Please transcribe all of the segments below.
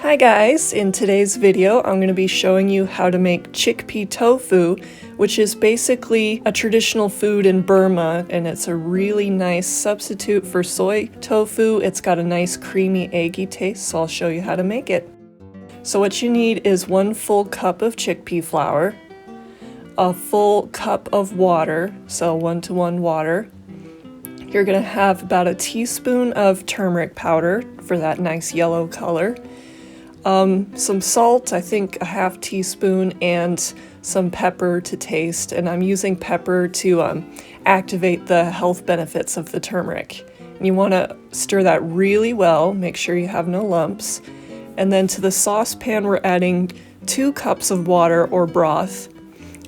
Hi guys, in today's video I'm going to be showing you how to make chickpea tofu, which is basically a traditional food in Burma, and it's a really nice substitute for soy tofu. It's got a nice creamy eggy taste, so I'll show you how to make it. So what you need is 1 full cup of chickpea flour, a full cup of water, so 1-to-1 water. You're going to have about a teaspoon of turmeric powder for that nice yellow color. Some salt, I think a ½ teaspoon, and some pepper to taste. And I'm using pepper to activate the health benefits of the turmeric. And you want to stir that really well, make sure you have no lumps. And then to the saucepan we're adding 2 cups of water or broth.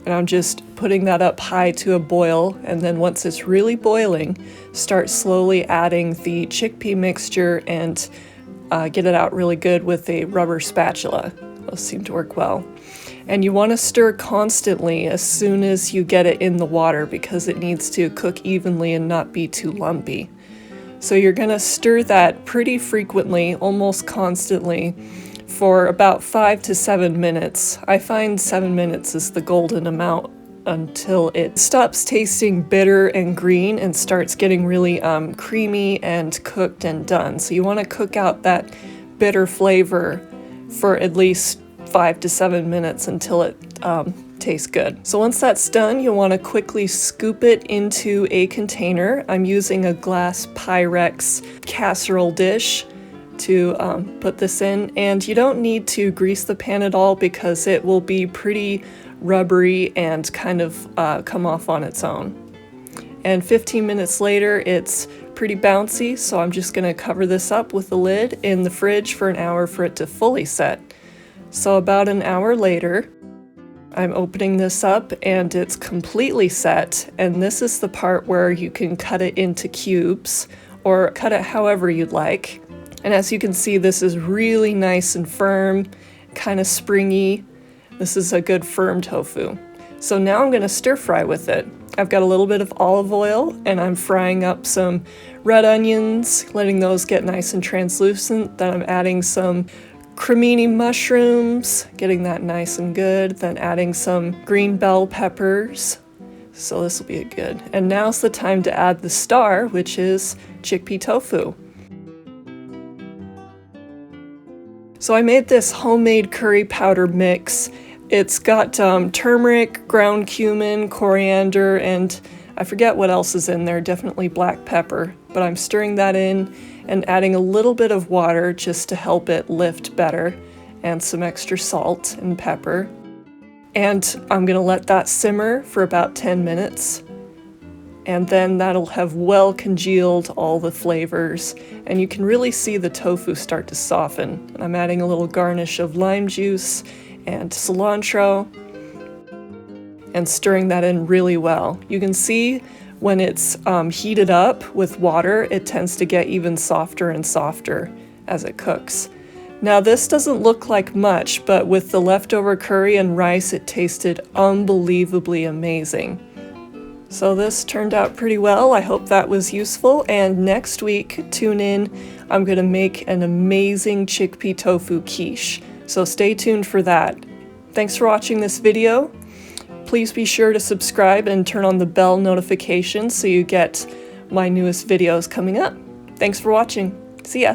And I'm just putting that up high to a boil, and then once it's really boiling, start slowly adding the chickpea mixture and get it out really good with a rubber spatula. Those seem to work well. And you want to stir constantly as soon as you get it in the water because it needs to cook evenly and not be too lumpy. So you're going to stir that pretty frequently, almost constantly, for about 5 to 7 minutes. I find 7 minutes is the golden amount until it stops tasting bitter and green and starts getting really creamy and cooked and done. So you want to cook out that bitter flavor for at least 5 to 7 minutes until it tastes good. So once that's done, you want to quickly scoop it into a container. I'm using a glass Pyrex casserole dish to put this in, and you don't need to grease the pan at all because it will be pretty rubbery and kind of come off on its own. And 15 minutes later it's pretty bouncy, so I'm just going to cover this up with the lid in the fridge for an hour for it to fully set. So about an hour later I'm opening this up and it's completely set, and this is the part where you can cut it into cubes or cut it however you'd like. And as you can see, this is really nice and firm, kind of springy. This is a good firm tofu. So now I'm going to stir fry with it. I've got a little bit of olive oil and I'm frying up some red onions, letting those get nice and translucent. Then I'm adding some cremini mushrooms, getting that nice and good. Then adding some green bell peppers. So this will be good. And now's the time to add the star, which is chickpea tofu. So I made this homemade curry powder mix. It's got turmeric, ground cumin, coriander, and I forget what else is in there, definitely black pepper. But I'm stirring that in and adding a little bit of water just to help it lift better, and some extra salt and pepper. And I'm going to let that simmer for about 10 minutes. And then that'll have well congealed all the flavors, and you can really see the tofu start to soften. And I'm adding a little garnish of lime juice and cilantro and stirring that in really well. You can see when it's heated up with water, it tends to get even softer and softer as it cooks. Now this doesn't look like much, but with the leftover curry and rice, it tasted unbelievably amazing. So this turned out pretty well. I hope that was useful, and next week, tune in. I'm going to make an amazing chickpea tofu quiche, so stay tuned for that. Thanks for watching this video. Please be sure to subscribe and turn on the bell notification so you get my newest videos coming up. Thanks for watching. See ya!